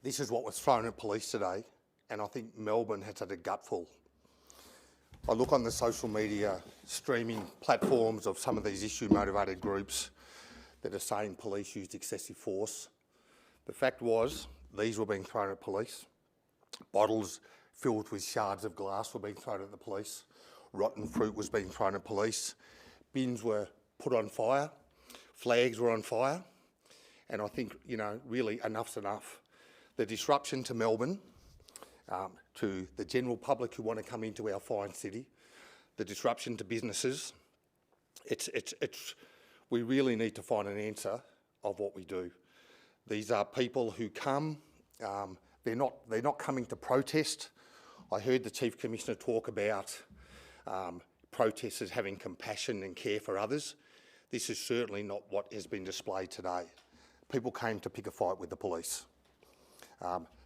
This is what was thrown at police today, and I think Melbourne has had a gutful. I look on the social media streaming platforms of some of these issue-motivated groups that are saying police used excessive force. The fact was, these were being thrown at police. Bottles filled with shards of glass were being thrown at the police. Rotten fruit was being thrown at police. Bins were put on fire. Flags were on fire. And I think, really enough's enough. The disruption to Melbourne, to the general public who want to come into our fine city, the disruption to businesses, we really need to find an answer of what we do. These are people who come, they're not coming to protest. I heard the Chief Commissioner talk about protesters having compassion and care for others. This is certainly not what has been displayed today. People came to pick a fight with the police.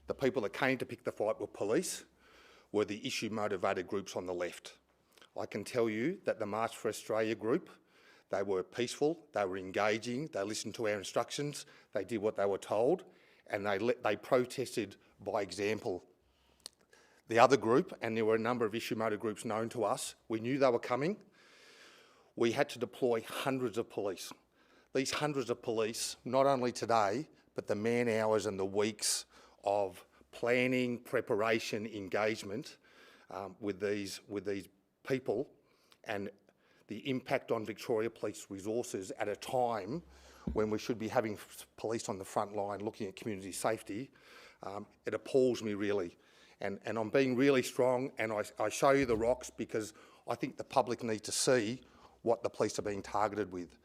The people that came to pick the fight with police were the issue-motivated groups on the left. I can tell you that the March for Australia group, they were peaceful, they were engaging, they listened to our instructions, they did what they were told, and they protested by example. The other group, and there were a number of issue-motivated groups known to us, we knew they were coming. We had to deploy hundreds of police. These hundreds of police, not only today, but the man hours and the weeks of planning, preparation, engagement with these people, and the impact on Victoria Police resources at a time when we should be having police on the front line looking at community safety, it appalls me really. And I'm being really strong, and I show you the rocks because I think the public need to see what the police are being targeted with.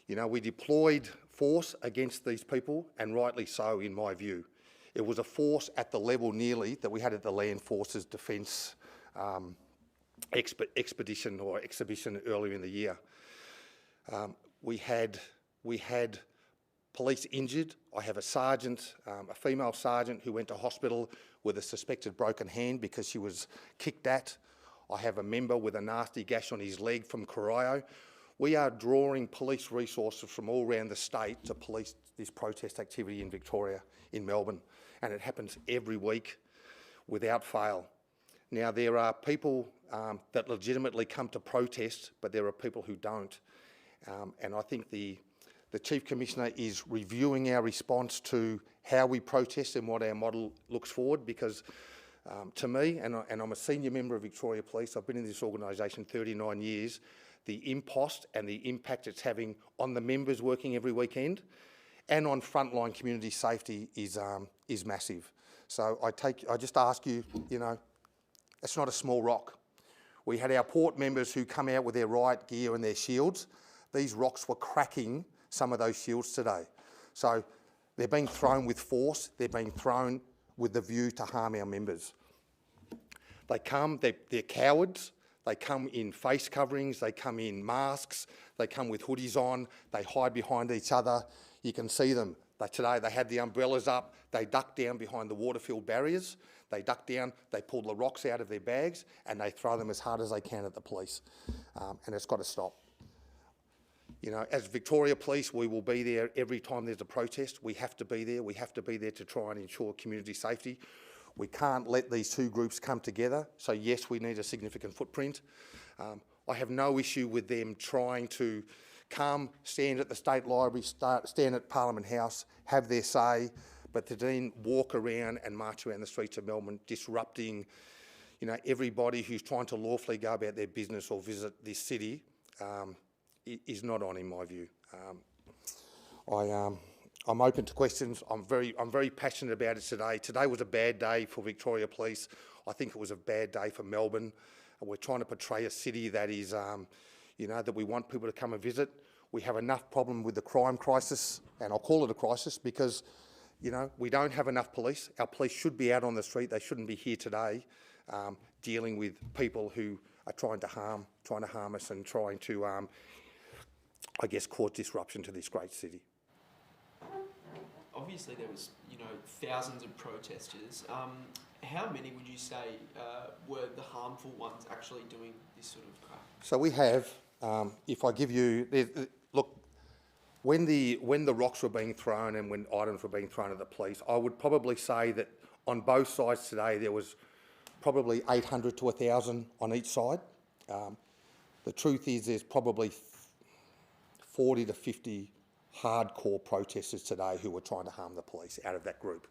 We deployed force against these people, and rightly so in my view. It was a force at the level nearly that we had at the Land Forces Defence expedition or exhibition earlier in the year. We had police injured. I have a sergeant, a female sergeant who went to hospital with a suspected broken hand because she was kicked at. I have a member with a nasty gash on his leg from Corio. We are drawing police resources from all around the state to police this protest activity in Victoria, in Melbourne, and it happens every week without fail. Now, there are people that legitimately come to protest, but there are people who don't. And I think the Chief Commissioner is reviewing our response to how we protest and what our model looks forward, because to me, and I'm a senior member of Victoria Police, I've been in this organisation 39 years, the impost and the impact it's having on the members working every weekend and on frontline community safety is massive. So I just ask you, it's not a small rock. We had our port members who come out with their riot gear and their shields. These rocks were cracking some of those shields today. So they're being thrown with force, they're being thrown with the view to harm our members. They come, they're cowards, they come in face coverings, they come in masks, they come with hoodies on, they hide behind each other. You can see them. Today they had the umbrellas up, they duck down behind the water-filled barriers, they duck down, they pull the rocks out of their bags and they throw them as hard as they can at the police. And it's got to stop. As Victoria Police, we will be there every time there's a protest. We have to be there. We have to be there to try and ensure community safety. We can't let these two groups come together. So yes, we need a significant footprint. I have no issue with them trying to come, stand at the State Library, stand at Parliament House, have their say, but to then walk around and march around the streets of Melbourne, disrupting, everybody who's trying to lawfully go about their business or visit this city, is not on, in my view. I'm open to questions. I'm very passionate about it today. Today was a bad day for Victoria Police. I think it was a bad day for Melbourne. We're trying to portray a city that is, that we want people to come and visit. We have enough problem with the crime crisis, and I'll call it a crisis because, we don't have enough police. Our police should be out on the street. They shouldn't be here today dealing with people who are trying to harm us and trying to, cause disruption to this great city. Obviously there was, thousands of protesters. How many would you say were the harmful ones actually doing this sort of crap? So we have, if I give you, look, When the rocks were being thrown and when items were being thrown at the police, I would probably say that on both sides today there was probably 800 to 1,000 on each side. The truth is there's probably 40 to 50 hardcore protesters today who were trying to harm the police out of that group.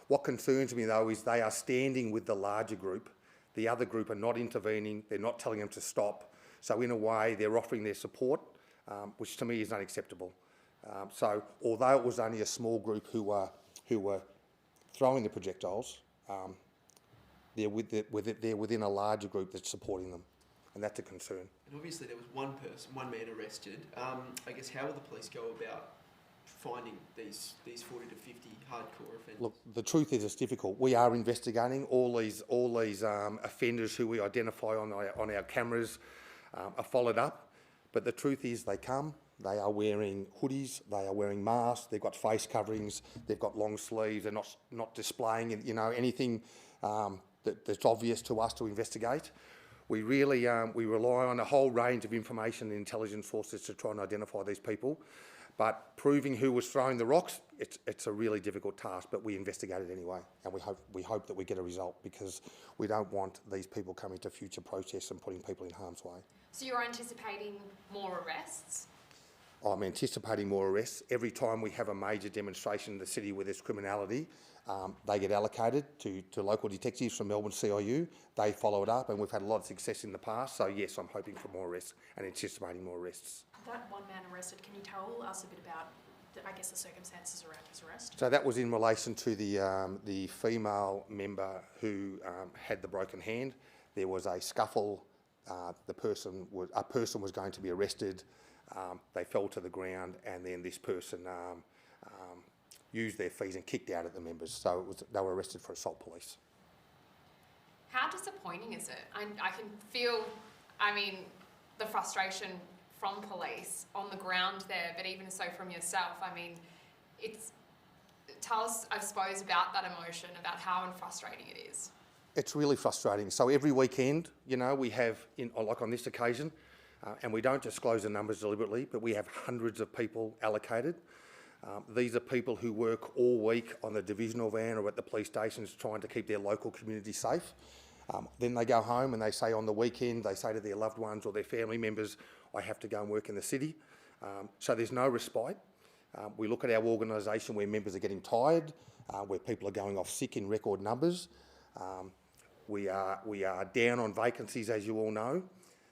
What concerns me though is they are standing with the larger group. The other group are not intervening, they're not telling them to stop. So in a way they're offering their support, which to me is unacceptable. So although it was only a small group who were throwing the projectiles, they're within a larger group that's supporting them, and that's a concern. And obviously there was one man arrested. I guess how will the police go about finding these 40 to 50 hardcore offenders? Look, the truth is it's difficult. We are investigating all these offenders who we identify on our cameras are followed up, but the truth is they come. They are wearing hoodies, they are wearing masks, they've got face coverings, they've got long sleeves, they're not displaying anything that's obvious to us to investigate. We really we rely on a whole range of information and intelligence sources to try and identify these people, but proving who was throwing the rocks, it's a really difficult task, but we investigate it anyway, and we hope that we get a result, because we don't want these people coming to future protests and putting people in harm's way. So you're anticipating more arrests? I'm anticipating more arrests. Every time we have a major demonstration in the city where there's criminality, they get allocated to local detectives from Melbourne CIU. They follow it up, and we've had a lot of success in the past. So yes, I'm hoping for more arrests and anticipating more arrests. That one man arrested, can you tell us a bit about, the circumstances around his arrest? So that was in relation to the female member who had the broken hand. There was a scuffle. A person was going to be arrested. They fell to the ground, and then this person used their feet and kicked out at the members. So they were arrested for assault police. How disappointing is it? I can feel, the frustration from police on the ground there, but even so from yourself. Tell us, I suppose, about that emotion, about how frustrating it is. It's really frustrating. So every weekend, we have, like on this occasion, and we don't disclose the numbers deliberately, but we have hundreds of people allocated. These are people who work all week on the divisional van or at the police stations trying to keep their local community safe. Then they go home and they say on the weekend, they say to their loved ones or their family members, I have to go and work in the city. So there's no respite. We look at our organisation where members are getting tired, where people are going off sick in record numbers. We are down on vacancies, as you all know.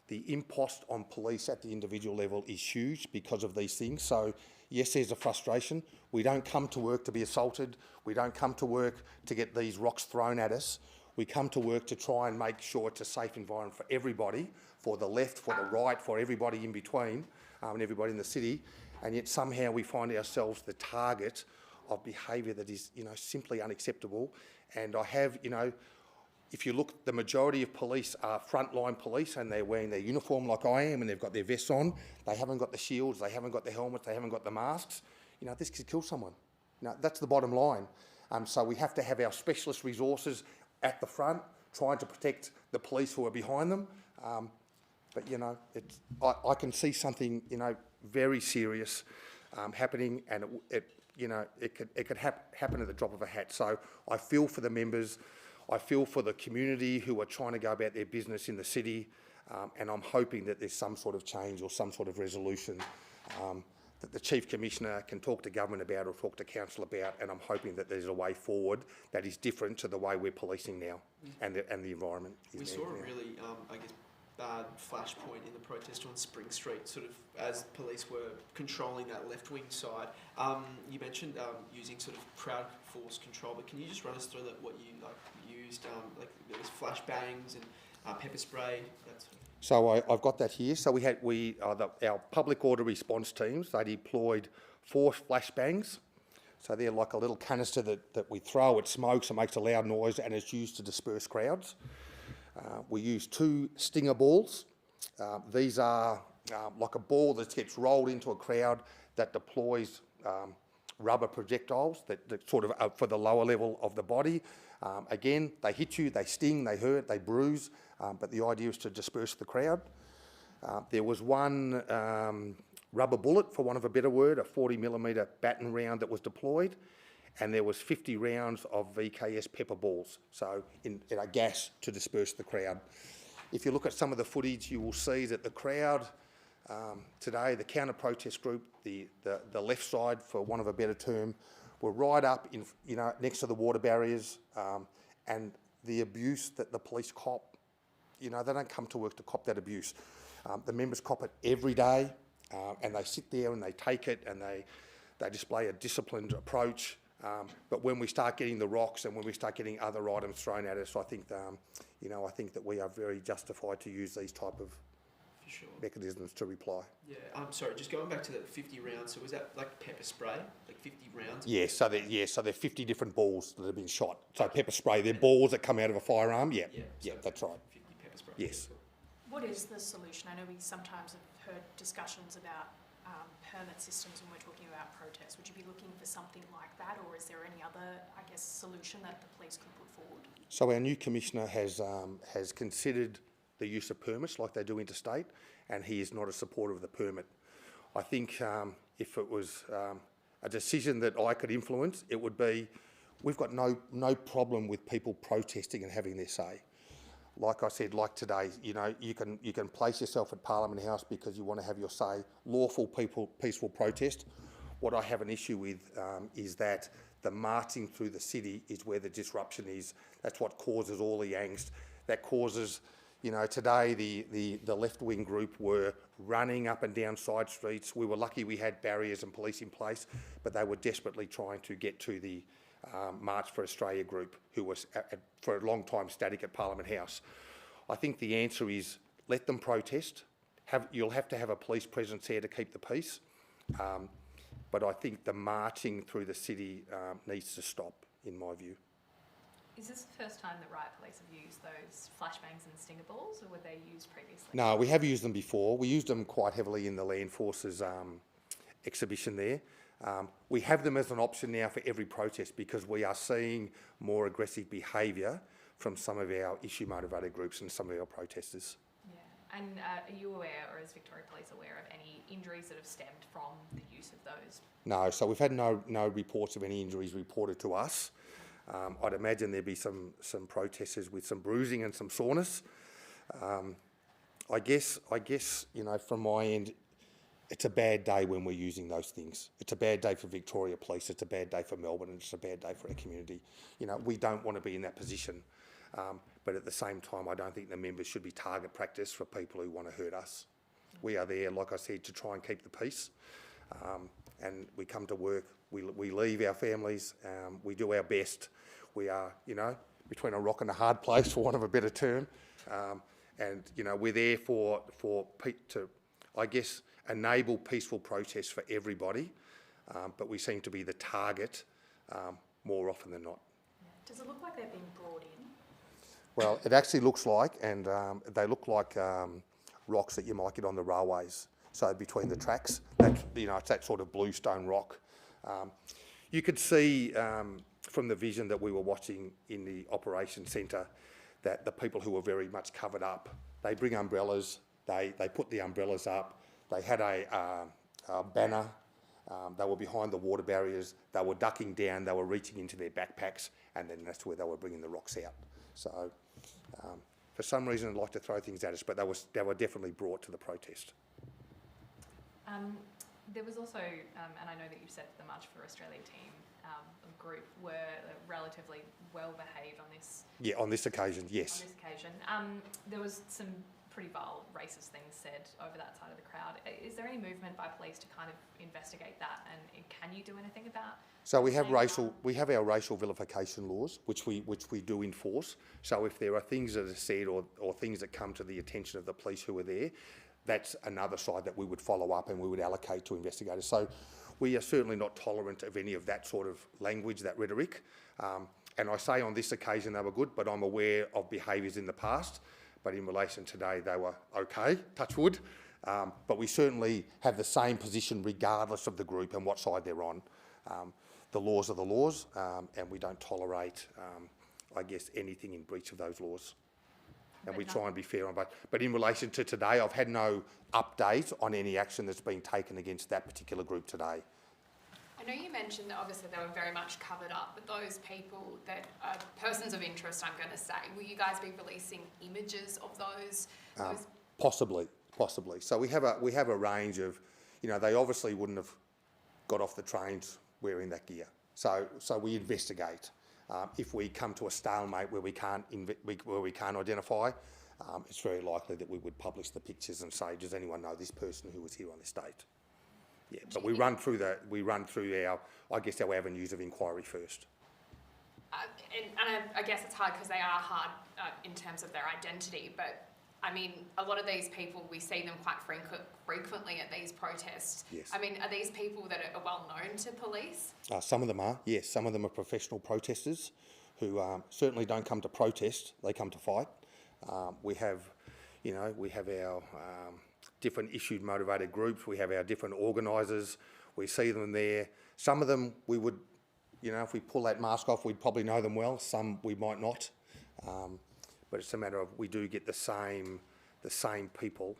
The impost on police at the individual level is huge because of these things. So yes, there's a frustration. We don't come to work to be assaulted. We don't come to work to get these rocks thrown at us. We come to work to try and make sure it's a safe environment for everybody, for the left, for the right, for everybody in between, and everybody in the city. And yet somehow we find ourselves the target of behaviour that is, simply unacceptable. And I have, if you look, the majority of police are frontline police, and they're wearing their uniform like I am, and they've got their vests on. They haven't got the shields, they haven't got the helmets, they haven't got the masks. This could kill someone. That's the bottom line. So we have to have our specialist resources at the front, trying to protect the police who are behind them. But I can see something, very serious happening, and it could happen at the drop of a hat. So I feel for the members. I feel for the community who are trying to go about their business in the city, and I'm hoping that there's some sort of change or some sort of resolution that the Chief Commissioner can talk to government about or talk to council about, and I'm hoping that there's a way forward that is different to the way we're policing now and the environment. We saw a really, bad flashpoint in the protest on Spring Street, sort of as police were controlling that left-wing side. You mentioned using sort of crowd force control, but can you just run us through what you used? There was flashbangs and pepper spray, that sort of. So I've got that here. So our public order response teams, they deployed 4 flashbangs. So they're like a little canister that we throw, it smokes, it makes a loud noise, and it's used to disperse crowds. We use 2 stinger balls. These are like a ball that gets rolled into a crowd that deploys rubber projectiles that sort of for the lower level of the body. Again, they hit you, they sting, they hurt, they bruise, but the idea is to disperse the crowd. There was one rubber bullet, for want of a better word, a 40mm baton round that was deployed, and there was 50 rounds of VKS pepper balls, so in a gas to disperse the crowd. If you look at some of the footage, you will see that the crowd today, the counter-protest group, the left side, for want of a better term, were right up in, next to the water barriers, and the abuse that the police cop, they don't come to work to cop that abuse. The members cop it every day, and they sit there and they take it and they display a disciplined approach. But when we start getting the rocks and when we start getting other items thrown at us, I think that we are very justified to use these type of mechanisms to reply. Yeah, I'm sorry, just going back to the 50 rounds, so was that like pepper spray, like 50 rounds? Yeah, so they're 50 different balls that have been shot. So pepper spray, they're balls that come out of a firearm, yeah, that's right. 50 pepper spray. Yes. What is the solution? I know we sometimes have heard discussions about permit systems when we're talking about protests. Would you be looking for something like that, or is there any other, solution that the police could put forward? So our new commissioner has considered the use of permits like they do interstate, and he is not a supporter of the permit. I think if it was a decision that I could influence, it would be, we've got no problem with people protesting and having their say. Like I said, like today, you can place yourself at Parliament House because you want to have your say. Lawful peaceful protest. What I have an issue with is that the marching through the city is where the disruption is. That's what causes all the angst. That causes, today the left-wing group were running up and down side streets. We were lucky we had barriers and police in place, but they were desperately trying to get to the March for Australia group, who was for a long time static at Parliament House. I think the answer is let them protest. You'll have to have a police presence there to keep the peace. But I think the marching through the city needs to stop, in my view. Is this the first time that riot police have used those flashbangs and stinger balls, or were they used previously? No, we have used them before. We used them quite heavily in the Land Forces exhibition there. We have them as an option now for every protest because we are seeing more aggressive behaviour from some of our issue-motivated groups and some of our protesters. Yeah, and are you aware, or is Victoria Police aware of any injuries that have stemmed from the use of those? No, so we've had no reports of any injuries reported to us. I'd imagine there'd be some protesters with some bruising and some soreness. I guess from my end, it's a bad day when we're using those things. It's a bad day for Victoria Police, it's a bad day for Melbourne, and it's a bad day for our community. We don't want to be in that position. But at the same time, I don't think the members should be target practice for people who want to hurt us. We are there, like I said, to try and keep the peace. And we come to work, we leave our families, we do our best. We are, between a rock and a hard place, for want of a better term. And we're there to, I guess, enable peaceful protests for everybody, but we seem to be the target more often than not. Does it look like they're being brought in? Well, it actually looks like, and they look like rocks that you might get on the railways. So between the tracks, it's that sort of bluestone rock. You could see from the vision that we were watching in the operation centre that the people who were very much covered up, they bring umbrellas, they put the umbrellas up, they had a banner, they were behind the water barriers, they were ducking down, they were reaching into their backpacks, and then that's where they were bringing the rocks out. So for some reason I'd like to throw things at us, but they were definitely brought to the protest. There was also, and I know that you said the March for Australia team group were relatively well behaved on this. Yeah, on this occasion, yes. On this occasion. There was some pretty vile racist things said over that side of the crowd. Is there any movement by police to kind of investigate that, and can you do anything about? So we have our racial vilification laws, which we do enforce. So if there are things that are said or things that come to the attention of the police who are there, that's another side that we would follow up and we would allocate to investigators. So we are certainly not tolerant of any of that sort of language, that rhetoric. And I say on this occasion they were good, but I'm aware of behaviours in the past. But in relation today, they were okay, touch wood. But we certainly have the same position regardless of the group and what side they're on. The laws are the laws, and we don't tolerate, I guess, anything in breach of those laws. and we try and be fair on both. But in relation to today, I've had no update on any action that's been taken against that particular group today. I know you mentioned that obviously they were very much covered up, but those people that are persons of interest, I'm going to say, will you guys be releasing images of those? Possibly. So we have a range of, they obviously wouldn't have got off the trains wearing that gear. So we investigate. If we come to a stalemate where we can't identify, it's very likely that we would publish the pictures and say, does anyone know this person who was here on this date? Yeah, but we run through our avenues of inquiry first. And I guess it's hard because they are hard in terms of their identity, but I mean, a lot of these people, we see them quite frequently at these protests. Yes. I mean, are these people that are well known to police? Some of them are, yes. Some of them are professional protesters who certainly don't come to protest, they come to fight. We have our different issued motivated groups, we have our different organisers, we see them there. Some of them we would, if we pull that mask off, we'd probably know them well, some we might not. But it's a matter of we do get the same people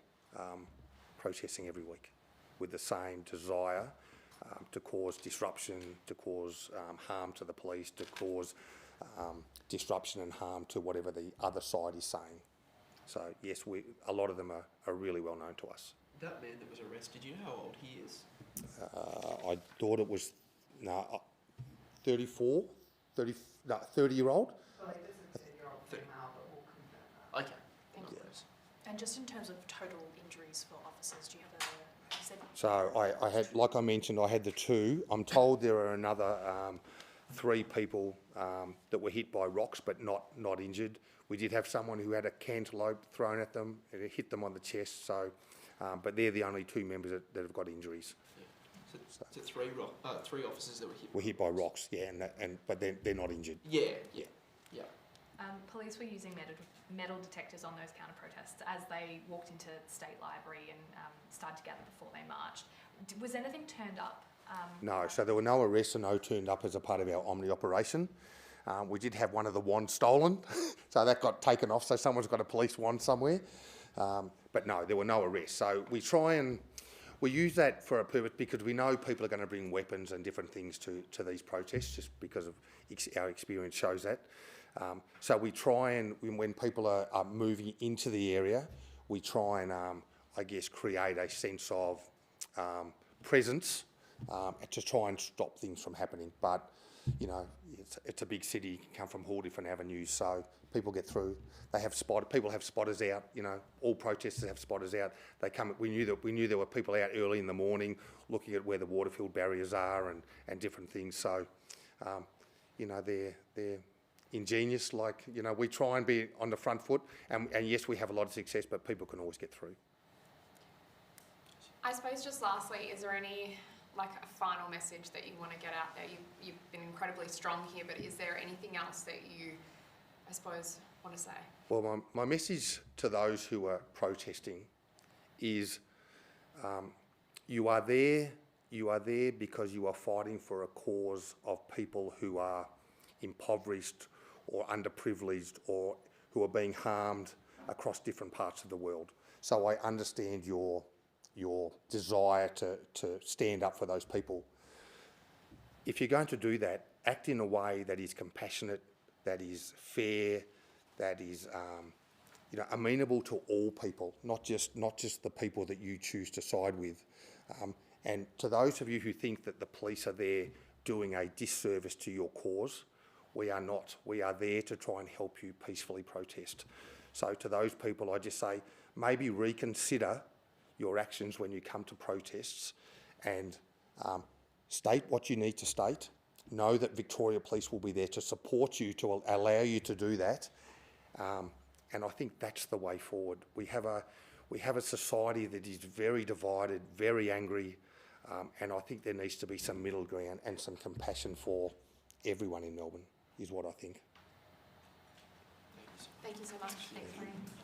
protesting every week with the same desire to cause disruption, to cause harm to the police, to cause disruption and harm to whatever the other side is saying. So yes, a lot of them are really well known to us. That man that was arrested, do you know how old he is? I thought it was 30-year-old. Well, it doesn't say 30-year-old female, but we'll confirm that. Okay. Thank you. And just in terms of total injuries for officers, do you have you said? So I had, like I mentioned, I had the two. I'm told there are another 3 people that were hit by rocks but not injured. We did have someone who had a cantaloupe thrown at them, and it hit them on the chest. So, but they're the only 2 members that have got injuries. Yeah. So 3 officers that were hit. Were hit by rocks, yeah, but they're not injured. Yeah. Police were using metal detectors on those counter-protests as they walked into State Library and started to gather before they marched. Was anything turned up? No, so there were no arrests and no turned up as a part of our Omni operation. We did have one of the wands stolen, so that got taken off, so someone's got a police wand somewhere. But no, there were no arrests. So we use that for a purpose because we know people are going to bring weapons and different things to these protests, just because of our experience shows that. So we try and, when people are moving into the area, we try and, create a sense of presence to try and stop things from happening. But, it's a big city, you can come from all different avenues, so people get through. People have spotters out, all protesters have spotters out. They come, we knew there were people out early in the morning looking at where the water-filled barriers are and different things. So, they're ingenious, we try and be on the front foot, and yes, we have a lot of success, but people can always get through. I suppose just lastly, is there any a final message that you want to get out there? You've been incredibly strong here, but is there anything else that you, I suppose, want to say? Well, my message to those who are protesting is you are there because you are fighting for a cause of people who are impoverished or underprivileged or who are being harmed across different parts of the world. So I understand your desire to stand up for those people. If you're going to do that, act in a way that is compassionate, that is fair, that is amenable to all people, not just the people that you choose to side with. And to those of you who think that the police are there doing a disservice to your cause, we are not. We are there to try and help you peacefully protest. So to those people, I just say, maybe reconsider your actions when you come to protests and state what you need to state. Know that Victoria Police will be there to support you, to allow you to do that. And I think that's the way forward. We have a society that is very divided, very angry, and I think there needs to be some middle ground and some compassion for everyone in Melbourne, is what I think. Thank you so much. Thanks, Liam.